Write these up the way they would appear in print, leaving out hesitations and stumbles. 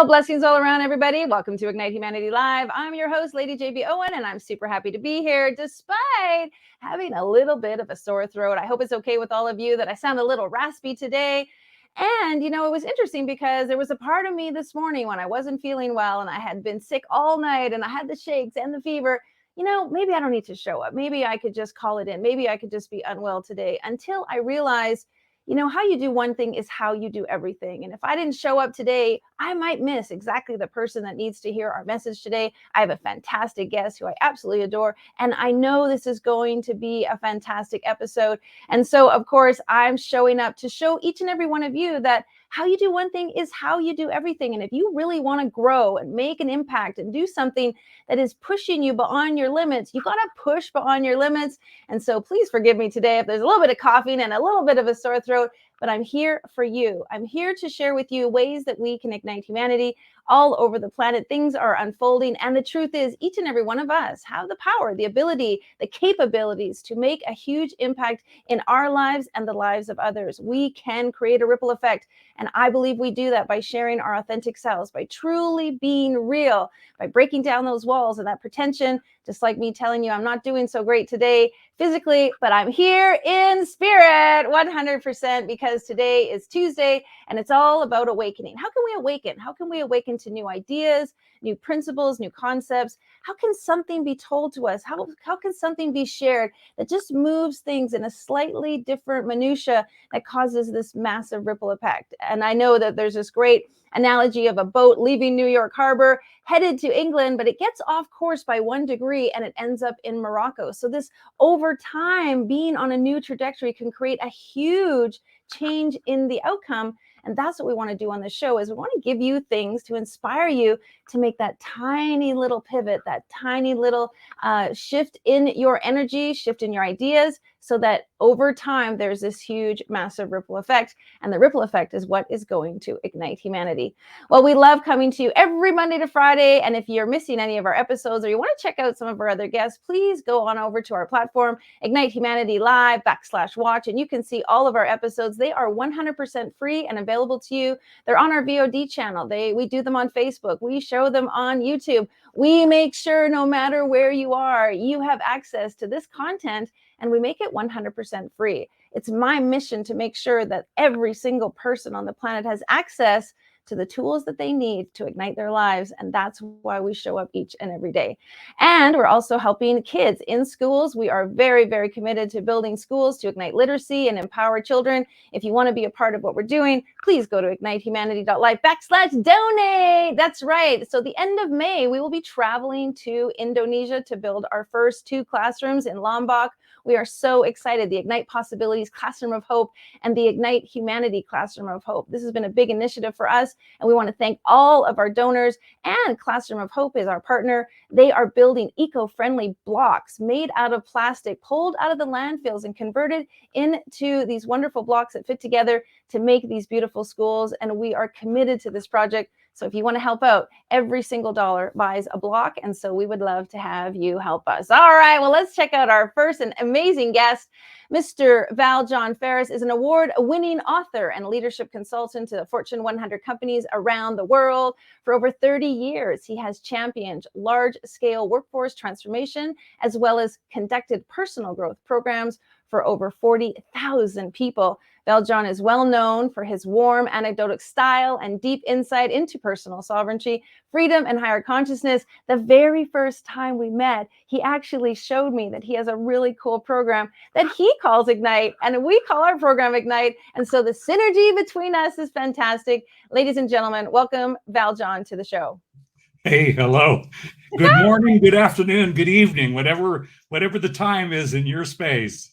Well, blessings all around, everybody. Welcome to Ignite Humanity Live. I'm your host, Lady JB Owen, and I'm super happy to be here despite having a little bit of a sore throat. I hope it's okay with all of you that I sound a little raspy today. And, it was interesting because there was a part of me this morning when I wasn't feeling well and I had been sick all night and I had the shakes and the fever. Maybe I don't need to show up. Maybe I could just call it in. Maybe I could just be unwell today until I realized how you do one thing is how you do everything. And if I didn't show up today, I might miss exactly the person that needs to hear our message today. I have a fantastic guest who I absolutely adore, and I know this is going to be a fantastic episode. And so, of course, I'm showing up to show each and every one of you that how you do one thing is how you do everything. And if you really want to grow and make an impact and do something that is pushing you beyond your limits, you got to push beyond your limits. And so please forgive me today if there's a little bit of coughing and a little bit of a sore throat, but I'm here for you. I'm here to share with you ways that we can ignite humanity all over the planet. Things are unfolding. And the truth is, each and every one of us have the power, the ability, the capabilities to make a huge impact in our lives and the lives of others. We can create a ripple effect. And I believe we do that by sharing our authentic selves, by truly being real, by breaking down those walls and that pretension, just like me telling you I'm not doing so great today physically, but I'm here in spirit 100% because today is Tuesday and it's all about awakening. How can we awaken? How can we awaken to new ideas, new principles, new concepts? How can something be told to us? How can something be shared that just moves things in a slightly different minutia that causes this massive ripple effect? And I know that there's this great analogy of a boat leaving New York Harbor headed to England, but it gets off course by 1 degree and it ends up in Morocco. So this over time being on a new trajectory can create a huge change in the outcome. And that's what we want to do on the show is we want to give you things to inspire you to make that tiny little pivot, that tiny little shift in your energy, shift in your ideas, so that over time there's this huge, massive ripple effect. And the ripple effect is what is going to ignite humanity. Well, we love coming to you every Monday to Friday. And if you're missing any of our episodes or you want to check out some of our other guests, please go on over to our platform, Ignite Humanity Live /watch, and you can see all of our episodes. They are 100% free and available to you. They're on our VOD channel. We do them on Facebook. We show them on YouTube. We make sure no matter where you are, you have access to this content, and we make it 100% free. It's my mission to make sure that every single person on the planet has access to the tools that they need to ignite their lives. And that's why we show up each and every day. And we're also helping kids in schools. We are very, very committed to building schools to ignite literacy and empower children. If you want to be a part of what we're doing, please go to ignitehumanity.life /donate. That's right. So the end of May, we will be traveling to Indonesia to build our first 2 classrooms in Lombok. We are so excited. The Ignite Possibilities Classroom of Hope and the Ignite Humanity Classroom of Hope. This has been a big initiative for us, and we want to thank all of our donors, and Classroom of Hope is our partner. They are building eco-friendly blocks made out of plastic, pulled out of the landfills and converted into these wonderful blocks that fit together to make these beautiful schools. And we are committed to this project. So if you want to help out, every single dollar buys a block. And so we would love to have you help us. All right, well, let's check out our first and amazing guest. Mr. Val Jon Farris is an award-winning author and leadership consultant to Fortune 100 companies around the world. For over 30 years, he has championed large-scale workforce transformation, as well as conducted personal growth programs for over 40,000 people. Val Jon is well known for his warm, anecdotal style and deep insight into personal sovereignty, freedom, and higher consciousness. The very first time we met, he actually showed me that he has a really cool program that he calls Ignite, and we call our program Ignite. And so the synergy between us is fantastic. Ladies and gentlemen, welcome Val Jon to the show. Hey, hello. Good morning, good afternoon, good evening, whatever the time is in your space.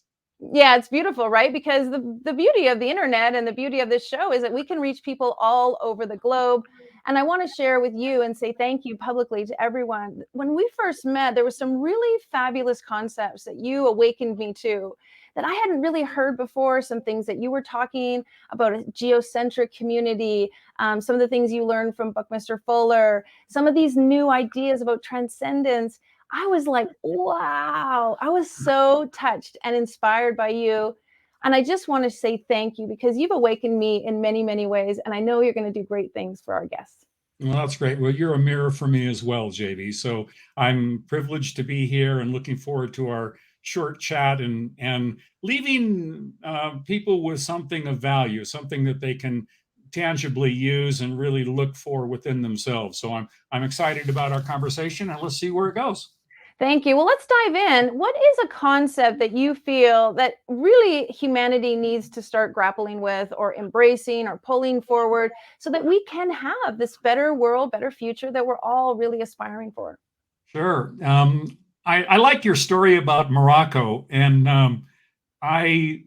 Yeah, it's beautiful, right? Because the beauty of the internet and the beauty of this show is that we can reach people all over the globe. And I want to share with you and say thank you publicly to everyone. When we first met, there were some really fabulous concepts that you awakened me to that I hadn't really heard before. Some things that you were talking about, a geocentric community, some of the things you learned from Buckminster Fuller, some of these new ideas about transcendence. I was like, wow, I was so touched and inspired by you. And I just want to say thank you because you've awakened me in many, many ways. And I know you're going to do great things for our guests. Well, that's great. Well, you're a mirror for me as well, JV. So I'm privileged to be here and looking forward to our short chat and leaving people with something of value, something that they can tangibly use and really look for within themselves. So I'm excited about our conversation, and let's see where it goes. Thank you. Well, let's dive in. What is a concept that you feel that really humanity needs to start grappling with or embracing or pulling forward so that we can have this better world, better future that we're all really aspiring for? Sure. I like your story about Morocco, and I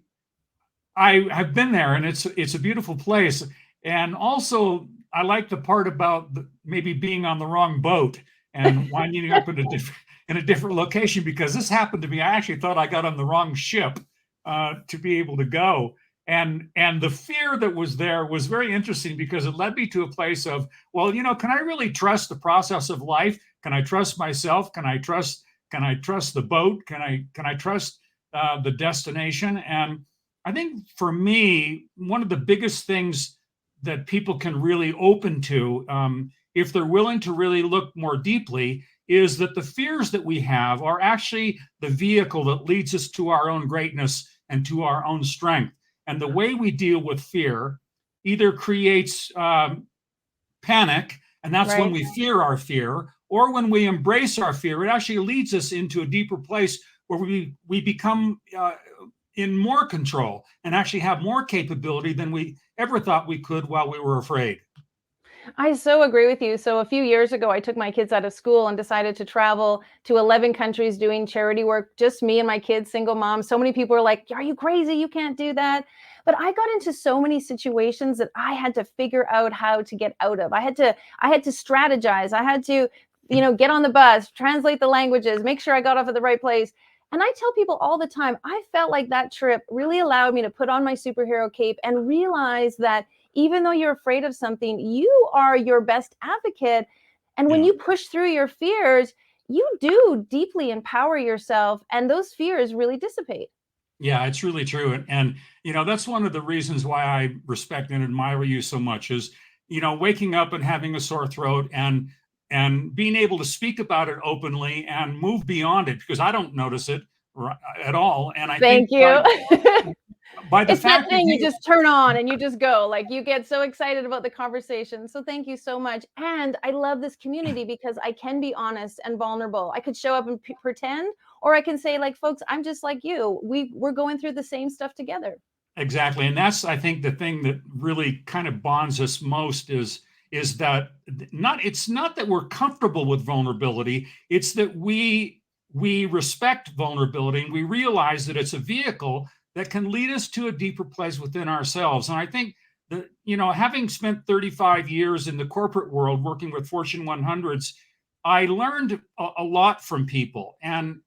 I have been there, and it's a beautiful place. And also, I like the part about maybe being on the wrong boat and winding up in a different location, because this happened to me. I actually thought I got on the wrong ship to be able to go, and the fear that was there was very interesting because it led me to a place of, well, can I really trust the process of life? Can I trust myself? Can I trust the boat? Can I trust the destination? And I think for me, one of the biggest things that people can really open to, if they're willing to really look more deeply, is that the fears that we have are actually the vehicle that leads us to our own greatness and to our own strength. And the way we deal with fear either creates panic, and that's when Right. we fear our fear, or when we embrace our fear, it actually leads us into a deeper place where we become in more control and actually have more capability than we ever thought we could while we were afraid. I so agree with you. So a few years ago, I took my kids out of school and decided to travel to 11 countries doing charity work, just me and my kids, single mom. So many people were like, "Are you crazy? You can't do that." But I got into so many situations that I had to figure out how to get out of. I had to strategize. I had to, get on the bus, translate the languages, make sure I got off at the right place. And I tell people all the time, I felt like that trip really allowed me to put on my superhero cape and realize that even though you're afraid of something, you are your best advocate. And when Yeah. you push through your fears, you do deeply empower yourself, and those fears really dissipate. Yeah, it's really true. And that's one of the reasons why I respect and admire you so much is, waking up and having a sore throat and being able to speak about it openly and move beyond it, because I don't notice it at all. And I think Thank you. by the It's that fact that thing you you just turn on and you just go. Like you get so excited about the conversation. So thank you so much. And I love this community because I can be honest and vulnerable. I could show up and pretend, or I can say, like, folks, I'm just like you. We're going through the same stuff together. Exactly. And that's, I think, the thing that really kind of bonds us most is that it's not that we're comfortable with vulnerability, it's that we respect vulnerability, and we realize that it's a vehicle that can lead us to a deeper place within ourselves. And I think that, having spent 35 years in the corporate world working with Fortune 100s, I learned a lot from people, and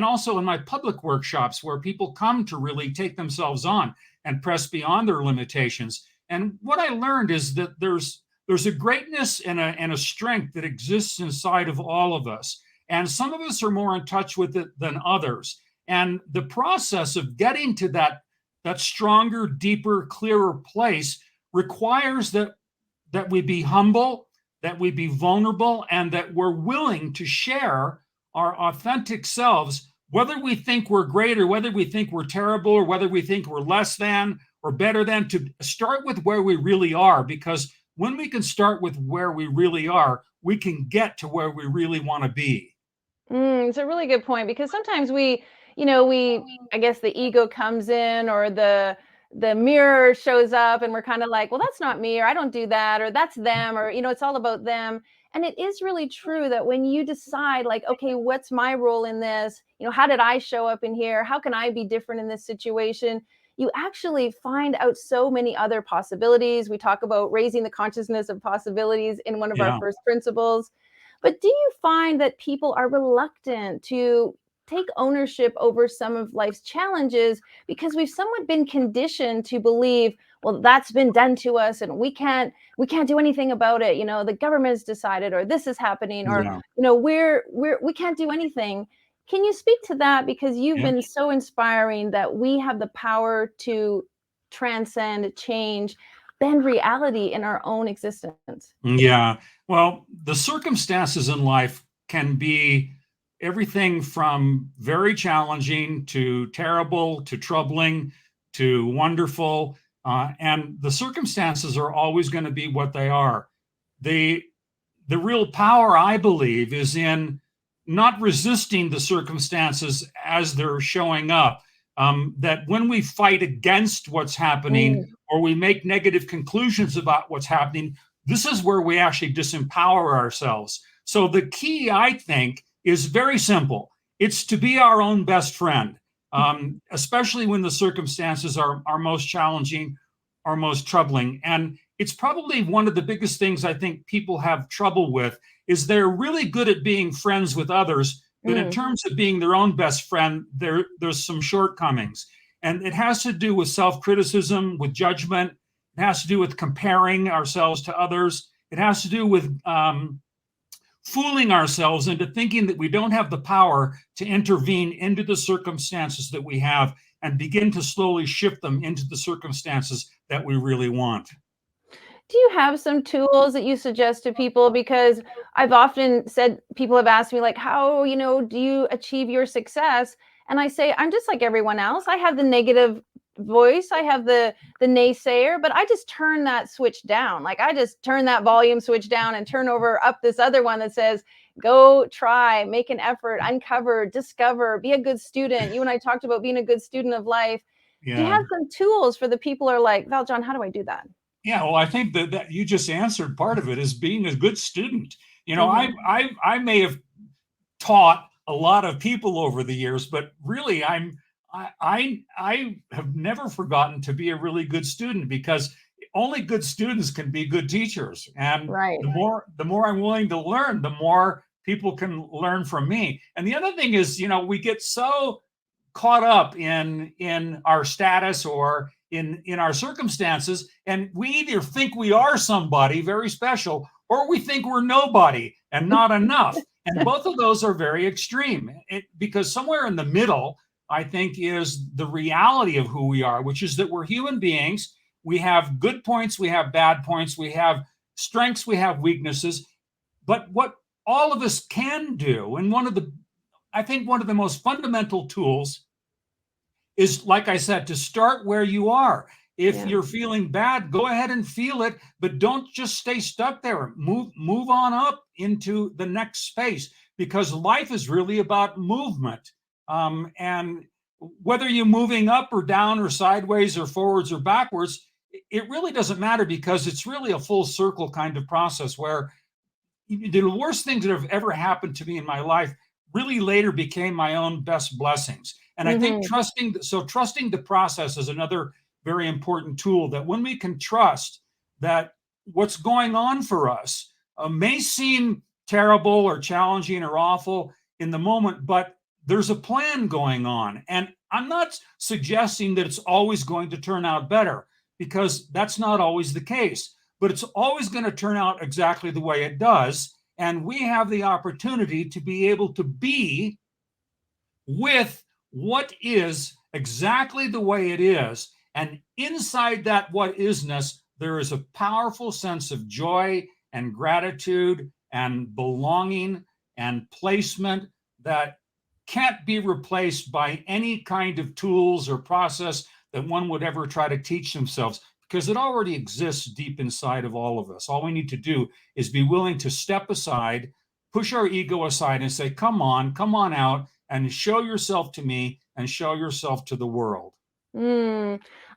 also in my public workshops where people come to really take themselves on and press beyond their limitations. And what I learned is that there's a greatness and a strength that exists inside of all of us, and some of us are more in touch with it than others. And the process of getting to that stronger, deeper, clearer place requires that we be humble, that we be vulnerable, and that we're willing to share our authentic selves, whether we think we're great or whether we think we're terrible or whether we think we're less than or better than, to start with where we really are. Because when we can start with where we really are, we can get to where we really want to be. It's a really good point because sometimes I guess the ego comes in or the mirror shows up and we're kind of like, well, that's not me, or I don't do that, or that's them, or it's all about them. And it is really true that when you decide, like, okay, what's my role in this? How did I show up in here? How can I be different in this situation? You actually find out so many other possibilities. We talk about raising the consciousness of possibilities in one of our Yeah. first principles. But do you find that people are reluctant to take ownership over some of life's challenges because we've somewhat been conditioned to believe, well, that's been done to us and we can't do anything about it. The government has decided, or this is happening, or Yeah. we can't do anything. Can you speak to that, because you've Yeah. been so inspiring that we have the power to transcend change? bend reality in our own existence. Yeah. Well, the circumstances in life can be everything from very challenging to terrible to troubling to wonderful. And the circumstances are always going to be what they are. The, the real power, I believe, is in not resisting the circumstances as they're showing up. That when we fight against what's happening or we make negative conclusions about what's happening, this is where we actually disempower ourselves. So the key, I think, is very simple. It's to be our own best friend, especially when the circumstances are most challenging or most troubling. And it's probably one of the biggest things I think people have trouble with is they're really good at being friends with others, but in terms of being their own best friend, there's some shortcomings. And it has to do with self-criticism, with judgment. It has to do with comparing ourselves to others. It has to do with fooling ourselves into thinking that we don't have the power to intervene into the circumstances that we have and begin to slowly shift them into the circumstances that we really want. Do you have some tools that you suggest to people? Because I've often said, people have asked me, like, how, do you achieve your success? And I say, I'm just like everyone else. I have the negative voice, I have the naysayer, but I just turn that switch down. Like, I just turn that volume switch down and turn over up this other one that says, go try, make an effort, uncover, discover, be a good student. You and I talked about being a good student of life. Do you Yeah. have some tools for the people who are like, Val Jon, how do I do that? Yeah, well, I think that you just answered part of it is being a good student. I may have taught a lot of people over the years, but really, I have never forgotten to be a really good student because only good students can be good teachers. And Right. the more I'm willing to learn, the more people can learn from me. And the other thing is, we get so caught up in our status or in our circumstances, and we either think we are somebody very special or we think we're nobody and not enough. And both of those are very extreme because somewhere in the middle, I think, is the reality of who we are, which is that we're human beings. We have good points, we have bad points, we have strengths, we have weaknesses. But what all of us can do, and I think one of the most fundamental tools is, like I said, to start where you are. If you're feeling bad, go ahead and feel it, but don't just stay stuck there. Move on up into the next space because life is really about movement. And whether you're moving up or down or sideways or forwards or backwards, it really doesn't matter because it's really a full circle kind of process where the worst things that have ever happened to me in my life really later became my own best blessings. And I think trusting the process is another very important tool, that when we can trust that what's going on for us may seem terrible or challenging or awful in the moment, but there's a plan going on. And I'm not suggesting that it's always going to turn out better because that's not always the case, but it's always going to turn out exactly the way it does. And we have the opportunity to be able to be with what is exactly the way it is. And inside that what isness, there is a powerful sense of joy and gratitude and belonging and placement that can't be replaced by any kind of tools or process that one would ever try to teach themselves, because it already exists deep inside of all of us. All we need to do is be willing to step aside, push our ego aside and say, come on out and show yourself to me and show yourself to the world.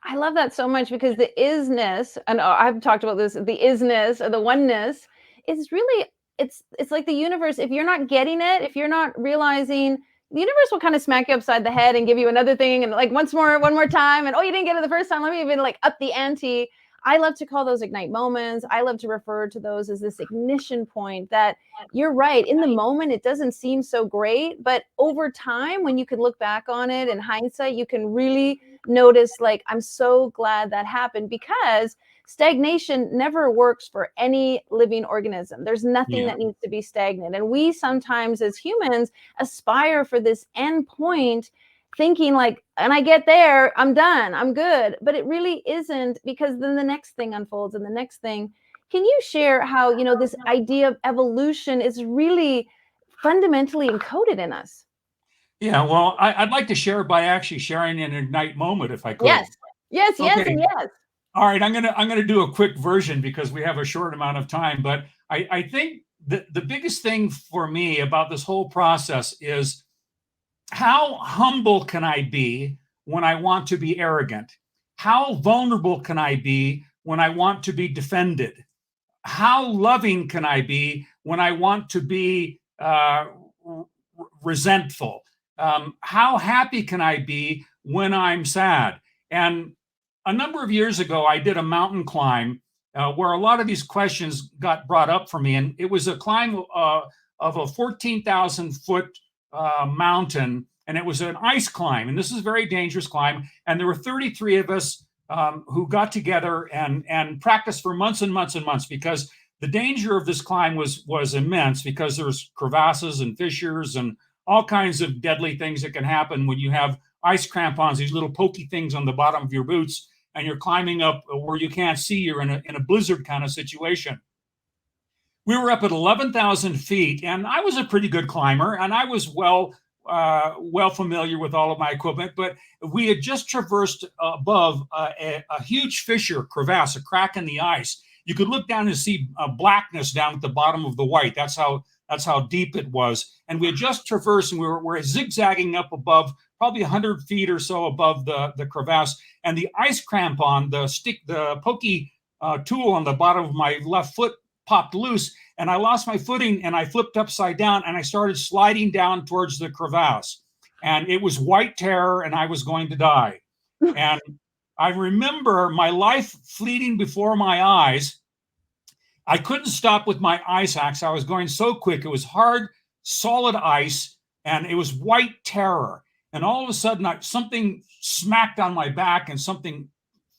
I love that so much because the isness, and I've talked about this, the isness or the oneness is really, it's like the universe. If you're not getting it, if you're not realizing, the universe will kind of smack you upside the head and give you another thing and like one more time, and oh, you didn't get it the first time, let me even like up the ante. I love to call those ignite moments. I love to refer to those as this ignition point that you're right. In the moment, it doesn't seem so great, but over time, when you can look back on it in hindsight, you can really notice, like, I'm so glad that happened, because stagnation never works for any living organism. There's nothing that needs to be stagnant. And we sometimes as humans aspire for this end point. thinking like, and I get there, I'm done, I'm good. But it really isn't, because then the next thing unfolds and the next thing. Can you share how, this idea of evolution is really fundamentally encoded in us? Yeah, well, I'd like to share by actually sharing an Ignite moment if I could. Yes, yes, yes, Okay. and yes. All right, I'm gonna do a quick version because we have a short amount of time. But I think the biggest thing for me about this whole process is how humble can I be when I want to be arrogant? How vulnerable can I be when I want to be defended? How loving can I be when I want to be resentful? How happy can I be when I'm sad? And a number of years ago, I did a mountain climb where a lot of these questions got brought up for me. And it was a climb of a 14,000 foot mountain. And it was an ice climb. And this is a very dangerous climb. And there were 33 of us who got together and practiced for months and months and months, because the danger of this climb was immense, because there's crevasses and fissures and all kinds of deadly things that can happen when you have ice crampons, these little pokey things on the bottom of your boots, and you're climbing up where you can't see. You're in a blizzard kind of situation. We were up at 11,000 feet, and I was a pretty good climber, and I was well familiar with all of my equipment. But we had just traversed above a huge fissure, crevasse, a crack in the ice. You could look down and see blackness down at the bottom of the white. That's how deep it was. And we had just traversed, and we're zigzagging up above, probably 100 feet or so above the crevasse. And the ice crampon, the pokey tool on the bottom of my left foot popped loose, and I lost my footing, and I flipped upside down, and I started sliding down towards the crevasse. And it was white terror, and I was going to die. And I remember my life fleeting before my eyes. I couldn't stop with my ice axe. I was going so quick. It was hard, solid ice, and it was white terror. And all of a sudden, something smacked on my back, and something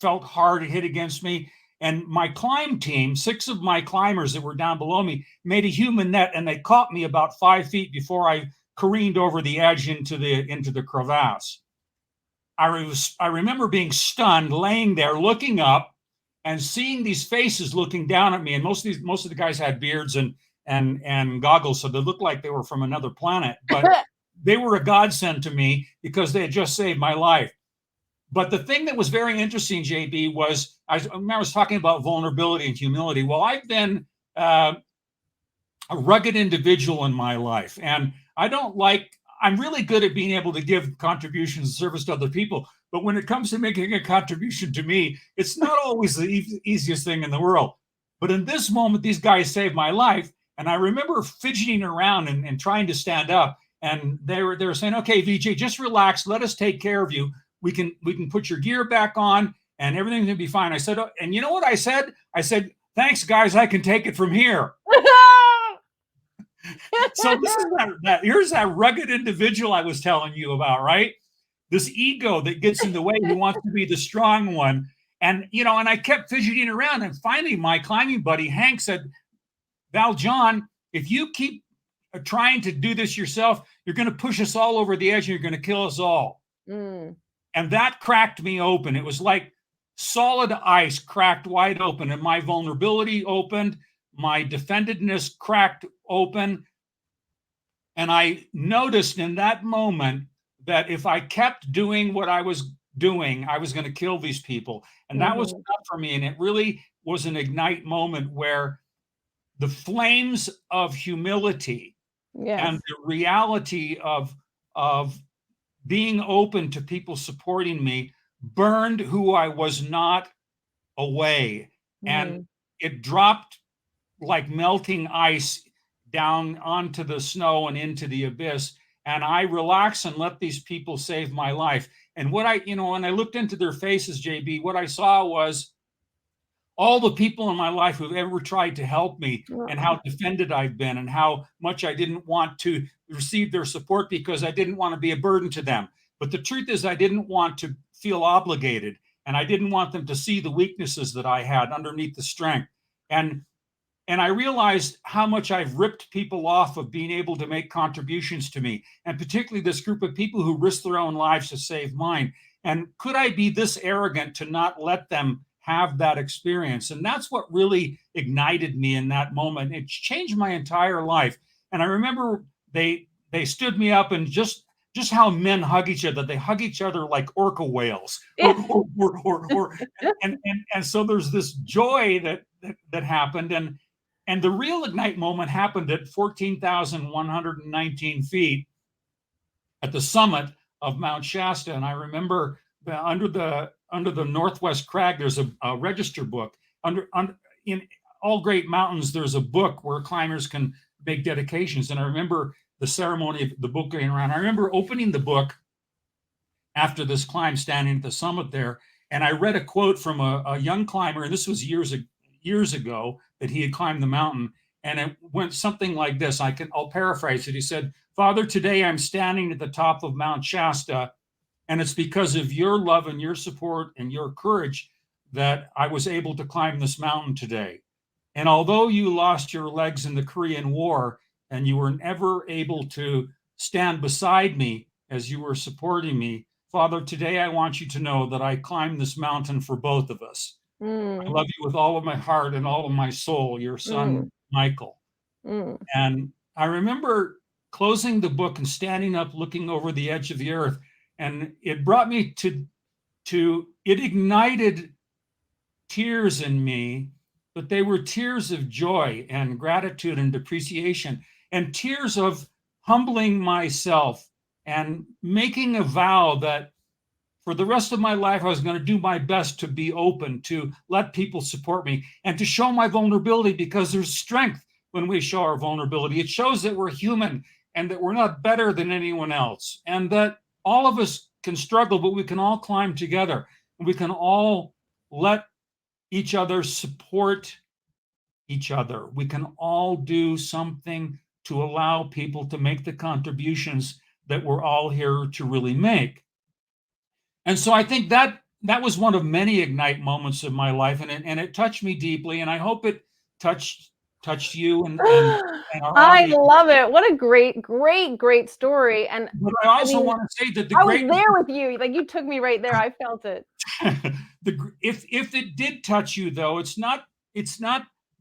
felt hard. It hit against me. And my climb team, 6 of my climbers that were down below me, made a human net, and they caught me about 5 feet before I careened over the edge into the crevasse. I remember being stunned, laying there, looking up, and seeing these faces looking down at me. And most of the guys had beards and goggles, so they looked like they were from another planet. But they were a godsend to me because they had just saved my life. But the thing that was very interesting, JB, was I was talking about vulnerability and humility. Well, I've been a rugged individual in my life, and I'm really good at being able to give contributions and service to other people. But when it comes to making a contribution to me, it's not always the easiest thing in the world. But in this moment, these guys saved my life. And I remember fidgeting around and trying to stand up. And they were saying, okay, VJ, just relax. Let us take care of you. We can put your gear back on and everything's gonna be fine. I said, oh, and you know what I said? I said, thanks, guys. I can take it from here. So this is here's that rugged individual I was telling you about, right? This ego that gets in the way, who wants to be the strong one. And and I kept fidgeting around. And finally, my climbing buddy, Hank, said, Val Jon, if you keep trying to do this yourself, you're going to push us all over the edge and you're going to kill us all. Mm. And that cracked me open. It was like solid ice cracked wide open, and my vulnerability opened, my defendedness cracked open. And I noticed in that moment that if I kept doing what I was doing, I was going to kill these people. And that was enough for me. And it really was an Ignite moment where the flames of humility and the reality of being open to people supporting me burned who I was not away. And it dropped like melting ice down onto the snow and into the abyss. And I relaxed and let these people save my life. And what when I looked into their faces, JB, what I saw was all the people in my life who've ever tried to help me, and how defended I've been, and how much I didn't want to receive their support because I didn't want to be a burden to them. But the truth is, I didn't want to feel obligated, and I didn't want them to see the weaknesses that I had underneath the strength. And and I realized how much I've ripped people off of being able to make contributions to me, and particularly this group of people who risk their own lives to save mine. And could I be this arrogant to not let them have that experience? And that's what really ignited me in that moment. It changed my entire life. And I remember they stood me up, and just how men hug each other. They hug each other like orca whales. And so there's this joy that happened. And the real ignite moment happened at 14,119 feet at the summit of Mount Shasta. And I remember under the Northwest Crag, there's a register book. In all great mountains, there's a book where climbers can make dedications. And I remember the ceremony of the book going around. I remember opening the book after this climb, standing at the summit there, and I read a quote from a young climber, and this was years ago that he had climbed the mountain, and it went something like this. I'll paraphrase it. He said, "Father, today I'm standing at the top of Mount Shasta, and it's because of your love and your support and your courage that I was able to climb this mountain today. And although you lost your legs in the Korean War and you were never able to stand beside me as you were supporting me, Father, today I want you to know that I climbed this mountain for both of us. I love you with all of my heart and all of my soul, your son, Michael." And I remember closing the book and standing up, looking over the edge of the earth. And it brought me it ignited tears in me, but they were tears of joy and gratitude and appreciation, and tears of humbling myself and making a vow that for the rest of my life, I was going to do my best to be open, to let people support me, and to show my vulnerability, because there's strength when we show our vulnerability. It shows that we're human and that we're not better than anyone else, and that all of us can struggle, but we can all climb together, and we can all let each other support each other. We can all do something to allow people to make the contributions that we're all here to really make. And so I think that was one of many ignite moments of my life, and it touched me deeply, and I hope it touched you and our I audience. love it. What a great story. And but I also want to say that I was there with you. Like, you took me right there. I felt it. If it did touch you, though, it's not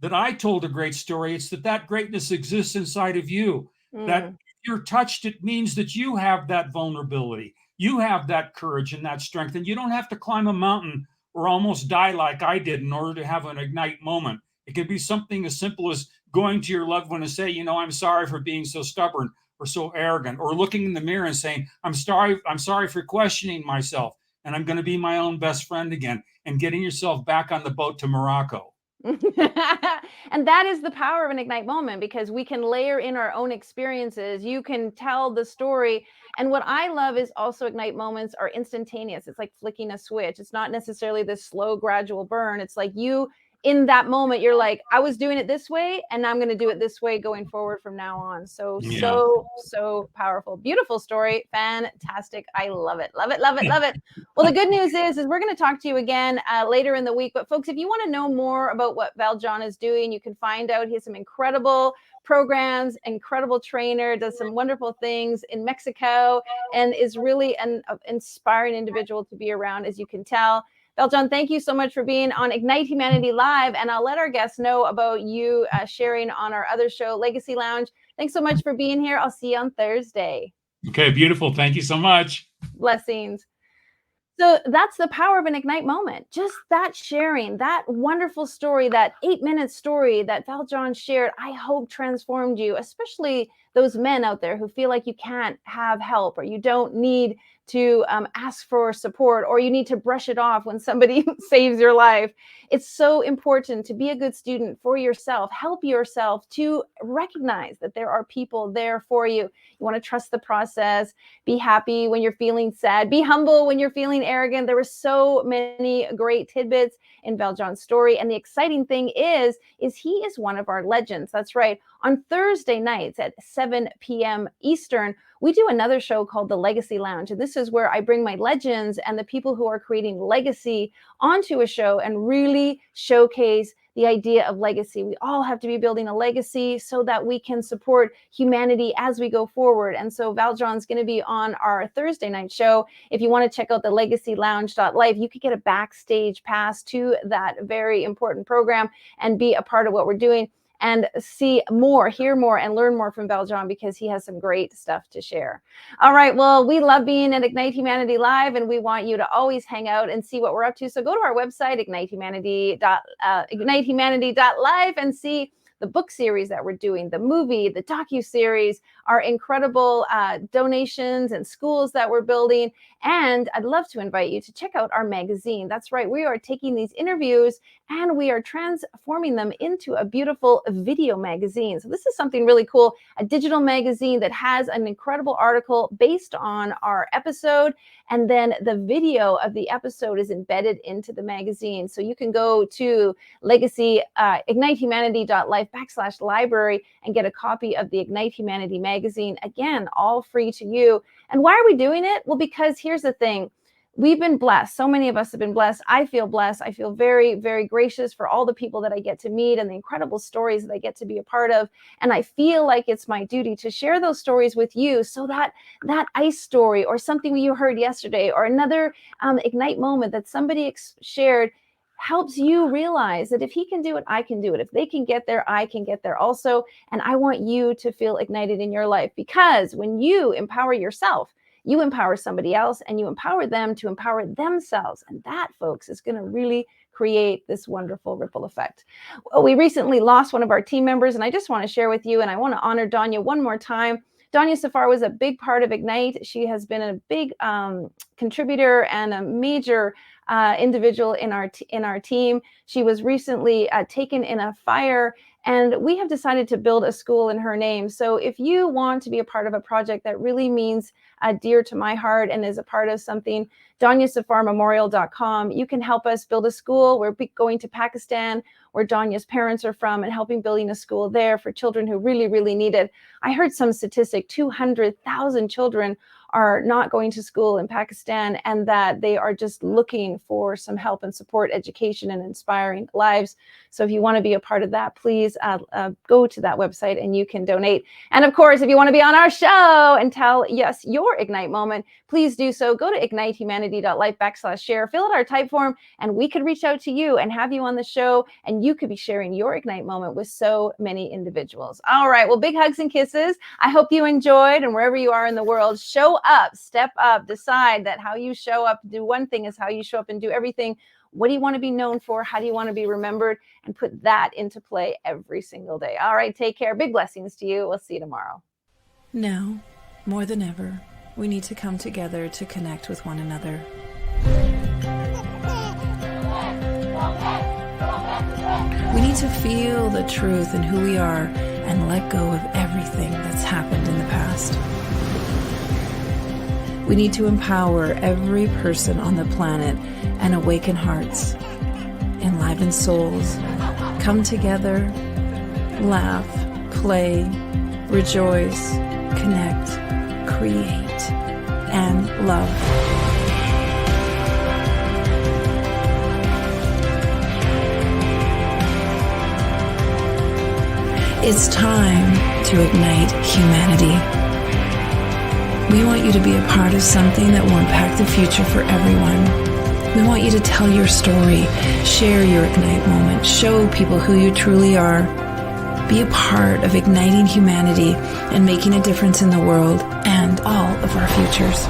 that I told a great story. It's that greatness exists inside of you. That if you're touched, it means that you have that vulnerability. You have that courage and that strength, and you don't have to climb a mountain or almost die like I did in order to have an ignite moment. It could be something as simple as going to your loved one and say, I'm sorry for being so stubborn or so arrogant, or looking in the mirror and saying, I'm sorry for questioning myself, and I'm going to be my own best friend again, and getting yourself back on the boat to Morocco. And that is the power of an ignite moment, because we can layer in our own experiences. You can tell the story. And what I love is also ignite moments are instantaneous. It's like flicking a switch. It's not necessarily this slow, gradual burn. It's like you, in that moment, you're like, I was doing it this way, and I'm going to do it this way going forward from now on. So powerful. Beautiful story. Fantastic. I love it. Love it. Love it. Love it. Well, the good news is we're going to talk to you again later in the week. But folks, if you want to know more about what Val Jon is doing, you can find out. He has some incredible programs, incredible trainer, does some wonderful things in Mexico, and is really an inspiring individual to be around, as you can tell. Val Jon, thank you so much for being on Ignite Humanity Live, and I'll let our guests know about you sharing on our other show, Legacy Lounge. Thanks so much for being here. I'll see you on Thursday. Okay, beautiful. Thank you so much. Blessings. So that's the power of an ignite moment. Just that sharing, that wonderful story, that 8-minute story that Val Jon shared, I hope transformed you, especially those men out there who feel like you can't have help, or you don't need to ask for support, or you need to brush it off when somebody saves your life. It's so important to be a good student for yourself. Help yourself to recognize that there are people there for you. You want to trust the process. Be happy when you're feeling sad. Be humble when you're feeling arrogant. There were so many great tidbits in Val Jon's story. And the exciting thing is he is one of our legends. That's right. On Thursday nights at 7 p.m. Eastern, we do another show called the Legacy Lounge. And this is where I bring my legends and the people who are creating legacy onto a show and really showcase the idea of legacy. We all have to be building a legacy so that we can support humanity as we go forward. And so Val Jon's going to be on our Thursday night show. If you want to check out the legacylounge.life, you could get a backstage pass to that very important program and be a part of what we're doing and see more, hear more, and learn more from Val Jon, because he has some great stuff to share. All right, well, we love being at Ignite Humanity Live, and we want you to always hang out and see what we're up to. So go to our website, ignitehumanity.live, and see the book series that we're doing, the movie, the docu-series, our incredible donations and schools that we're building. And I'd love to invite you to check out our magazine. That's right, we are taking these interviews and we are transforming them into a beautiful video magazine. So this is something really cool, a digital magazine that has an incredible article based on our episode, and then the video of the episode is embedded into the magazine. So you can go to ignitehumanity.life/library and get a copy of the Ignite Humanity magazine. Again, all free to you. And why are we doing it? Well, because here's the thing. We've been blessed. So many of us have been blessed. I feel blessed. I feel very, very gracious for all the people that I get to meet and the incredible stories that I get to be a part of. And I feel like it's my duty to share those stories with you, so that that ICE story or something you heard yesterday or another Ignite moment that somebody shared helps you realize that if he can do it, I can do it. If they can get there, I can get there also. And I want you to feel ignited in your life, because when you empower yourself, you empower somebody else, and you empower them to empower themselves. And that, folks, is going to really create this wonderful ripple effect. Well, we recently lost one of our team members, and I just want to share with you, and I want to honor Danya one more time. Danya Safar was a big part of Ignite. She has been a big contributor and a major individual in our team. She was recently taken in a fire, and we have decided to build a school in her name. So if you want to be a part of a project that really means dear to my heart and is a part of something, DanyaSafarMemorial.com, you can help us build a school. We're going to Pakistan, where Danya's parents are from, and helping building a school there for children who really, really need it. I heard some statistic, 200,000 children are not going to school in Pakistan, and that they are just looking for some help and support, education, and inspiring lives. So if you want to be a part of that, please go to that website and you can donate. And of course, if you want to be on our show and tell us your Ignite moment, please do so. Go to ignitehumanity.life/share, fill out our type form, and we could reach out to you and have you on the show, and you could be sharing your Ignite moment with so many individuals. All right, well, big hugs and kisses. I hope you enjoyed, and wherever you are in the world, show up, step up, decide that how you show up, do one thing is how you show up and do everything. What do you want to be known for? How do you want to be remembered? And put that into play every single day. All right, take care. Big blessings to you. We'll see you tomorrow. Now, more than ever, we need to come together to connect with one another. We need to feel the truth in who we are and let go of everything that's happened in the past. We need to empower every person on the planet and awaken hearts, enliven souls, come together, laugh, play, rejoice, connect, create, and love. It's time to ignite humanity. We want you to be a part of something that will impact the future for everyone. We want you to tell your story, share your Ignite moment, show people who you truly are. Be a part of igniting humanity and making a difference in the world and all of our futures.